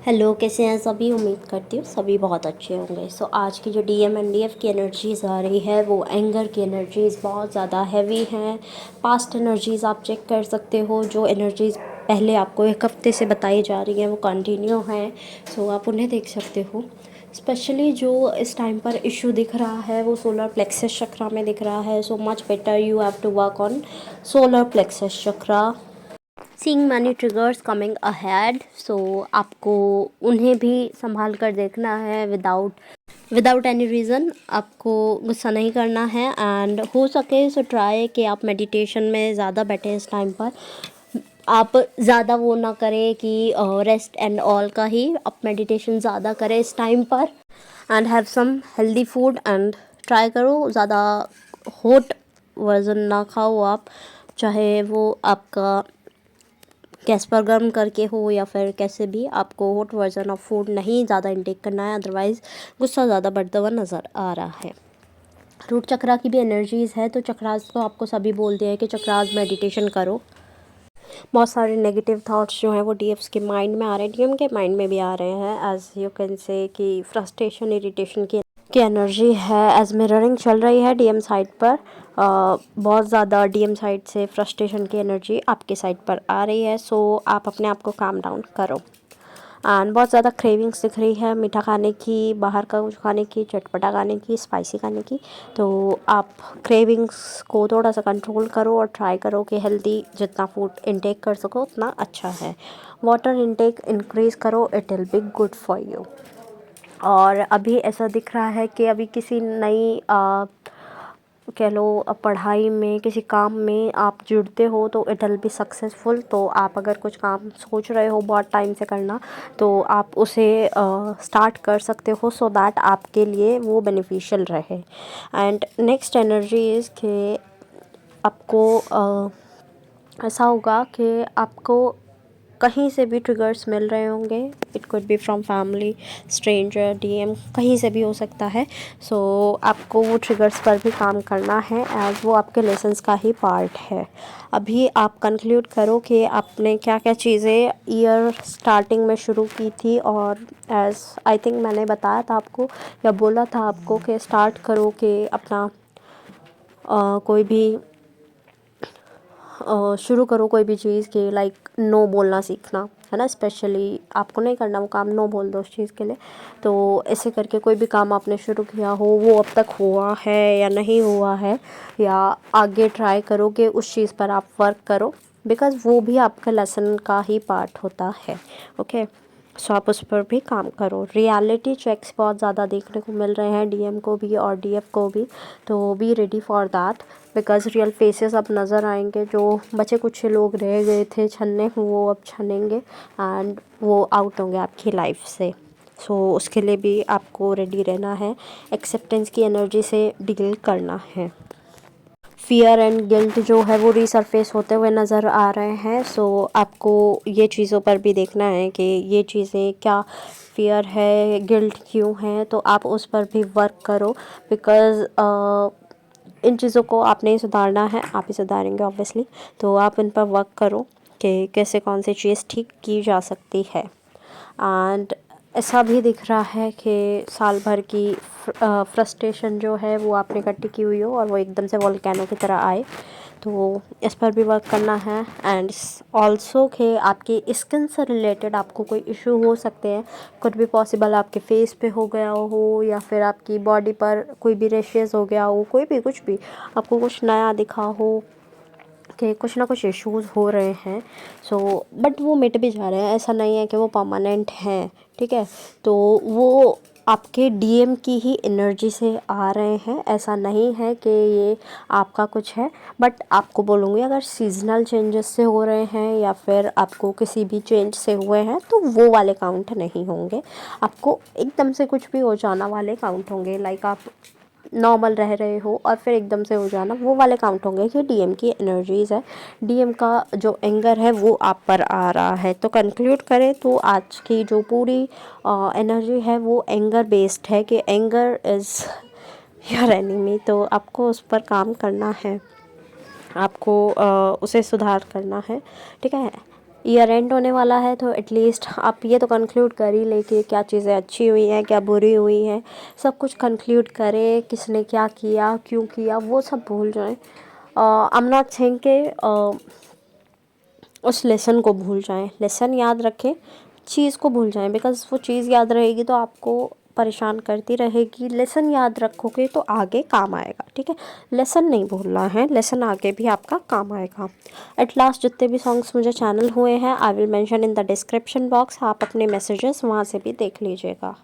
Hello, कैसे हैं सभी। उम्मीद करती हूँ सभी बहुत अच्छे होंगे। आज की जो डीएम एंड डीएफ की एनर्जीज़ आ रही है वो एंगर की एनर्जीज़ बहुत ज़्यादा हैवी हैं। पास्ट एनर्जीज़ आप चेक कर सकते हो, जो एनर्जीज़ पहले आपको एक हफ्ते से बताई जा रही हैं वो कंटिन्यू हैं। आप उन्हें देख सकते हो। स्पेशली जो इस टाइम पर इशू दिख रहा है वो सोलर प्लेक्सस चक्रा में दिख रहा है। So much better you have to work on solar plexus chakra. Seeing many triggers coming ahead. आपको उन्हें भी संभाल कर देखना है। विदाउट एनी रीज़न आपको गुस्सा नहीं करना है। एंड हो सके सो ट्राई कि आप मेडिटेशन में ज़्यादा बैठे इस टाइम पर। आप ज़्यादा वो ना करें कि रेस्ट एंड ऑल का ही आप मेडिटेशन ज़्यादा करें इस टाइम पर। And have some healthy food and try करो ज़्यादा हॉट वर्जन ना खाओ आप, चाहे वो आपका गैस पर गर्म करके हो या फिर कैसे भी। आपको हॉट वर्जन ऑफ फूड नहीं ज़्यादा इंटेक करना है, अदरवाइज़ गुस्सा ज़्यादा बढ़ता हुआ नज़र आ रहा है। रूट चक्रा की भी एनर्जीज़ है, तो चक्रास तो आपको सभी बोलते हैं कि चक्रास मेडिटेशन करो। बहुत सारे नेगेटिव थॉट्स जो हैं वो डीएफ्स के माइंड में आ रहे हैं, डीएम के माइंड में भी आ रहे हैं। एज यू कैन से कि फ्रस्ट्रेशन इरिटेशन की एनर्जी है, एज मिररिंग चल रही है डीएम साइड पर। बहुत ज़्यादा डीएम साइड से फ्रस्ट्रेशन की एनर्जी आपके साइड पर आ रही है। आप अपने आप को काम डाउन करो। एंड बहुत ज़्यादा क्रेविंग्स दिख रही है मीठा खाने की, बाहर का कुछ खाने की, चटपटा खाने की, स्पाइसी खाने की। तो आप क्रेविंग्स को थोड़ा सा कंट्रोल करो और ट्राई करो कि हेल्दी जितना फूड इंटेक कर सको उतना अच्छा है। वाटर इंटेक इंक्रीज़ करो, it will be good for you. और अभी ऐसा दिख रहा है कि अभी किसी नई कह लो पढ़ाई में, किसी काम में आप जुड़ते हो तो इट विल बी सक्सेसफुल। तो आप अगर कुछ काम सोच रहे हो बहुत टाइम से करना, तो आप उसे स्टार्ट कर सकते हो, सो दैट आपके लिए वो बेनिफिशियल रहे। एंड नेक्स्ट एनर्जी इज़ कि आपको ऐसा होगा कि आपको कहीं से भी ट्रिगर्स मिल रहे होंगे। It could be from family, stranger, DM, कहीं से भी हो सकता है। आपको वो ट्रिगर्स पर भी काम करना है, एज वो आपके लेसन्स का ही पार्ट है। अभी आप कंक्लूड करो कि आपने क्या क्या चीज़ें ईयर स्टार्टिंग में शुरू की थी, और एज आई थिंक मैंने बताया था आपको या बोला था आपको कि स्टार्ट करो कि अपना कोई भी शुरू करो कोई भी चीज़ की, लाइक नो बोलना सीखना है ना। स्पेशली आपको नहीं करना वो काम, नो बोल दो उस चीज़ के लिए। तो ऐसे करके कोई भी काम आपने शुरू किया हो, वो अब तक हुआ है या नहीं हुआ है, या आगे ट्राई करो कि उस चीज़ पर आप वर्क करो, बिकॉज़ वो भी आपका लेसन का ही पार्ट होता है। ओके, आप उस पर भी काम करो। रियलिटी चेक्स बहुत ज़्यादा देखने को मिल रहे हैं डीएम को भी और डीएफ को भी, तो be ready for that, because real faces अब नज़र आएंगे। जो बचे कुछ लोग रह गए थे छनने, वो अब छनेंगे एंड वो आउट होंगे आपकी लाइफ से। उसके लिए भी आपको रेडी रहना है, एक्सेप्टेंस की एनर्जी से डील करना है। फियर एंड गिल्ट जो है वो रीसरफेस होते हुए नज़र आ रहे हैं। आपको ये चीज़ों पर भी देखना है कि ये चीज़ें क्या फियर है, गिल्ट क्यों है, तो आप उस पर भी वर्क करो। बिकॉज़ इन चीज़ों को आपने ही सुधारना है, आप ही सुधारेंगे ऑब्वियसली। तो आप इन पर वर्क करो कि कैसे कौन सी चीज़ ठीक की जा सकती है। एंड ऐसा भी दिख रहा है कि साल भर की फ्रस्ट्रेशन जो है वो आपने इकट्ठी की हुई हो और वो एकदम से वोल्केनो की तरह आए, तो इस पर भी वर्क करना है। एंड ऑल्सो कि आपकी स्किन से रिलेटेड आपको कोई इशू हो सकते हैं, कुछ भी पॉसिबल आपके फेस पे हो गया हो या फिर आपकी बॉडी पर कोई भी रेशेस हो गया हो, कोई भी कुछ भी आपको कुछ नया दिखा हो कि कुछ ना कुछ इश्यूज़ हो रहे हैं। बट वो मिट भी जा रहे हैं, ऐसा नहीं है कि वो परमानेंट हैं, ठीक है। तो वो आपके डीएम की ही एनर्जी से आ रहे हैं, ऐसा नहीं है कि ये आपका कुछ है। बट आपको बोलूँगी अगर सीजनल चेंजेस से हो रहे हैं या फिर आपको किसी भी चेंज से हुए हैं तो वो वाले काउंट नहीं होंगे। आपको एकदम से कुछ भी हो जाना वाले काउंट होंगे, लाइक आप नॉर्मल रह रहे हो और फिर एकदम से हो जाना, वो वाले काउंट होंगे कि डीएम की एनर्जीज़ है। डीएम का जो एंगर है वो आप पर आ रहा है। तो कंक्लूड करें तो आज की जो पूरी एनर्जी है वो एंगर बेस्ड है कि एंगर इज़ योर एनिमी। तो आपको उस पर काम करना है, आपको उसे सुधार करना है, ठीक है। ईयर एंड होने वाला है, तो एटलीस्ट आप ये तो कंक्लूड कर ही लें कि क्या चीज़ें अच्छी हुई हैं, क्या बुरी हुई हैं, सब कुछ कंक्लूड करें, किसने क्या किया, क्यों किया, वो सब भूल जाएं। आई एम नॉट सेइंग कि उस लेसन को भूल जाएं, लेसन याद रखें, चीज़ को भूल जाएं, बिकॉज़ वो चीज़ याद रहेगी तो आपको परेशान करती रहेगी। लेसन याद रखोगे तो आगे काम आएगा, ठीक है। लेसन नहीं भूलना है, लेसन आगे भी आपका काम आएगा। एट लास्ट जितने भी सॉन्ग्स मुझे चैनल हुए हैं I will mention in the description box, आप अपने मैसेजेस वहाँ से भी देख लीजिएगा।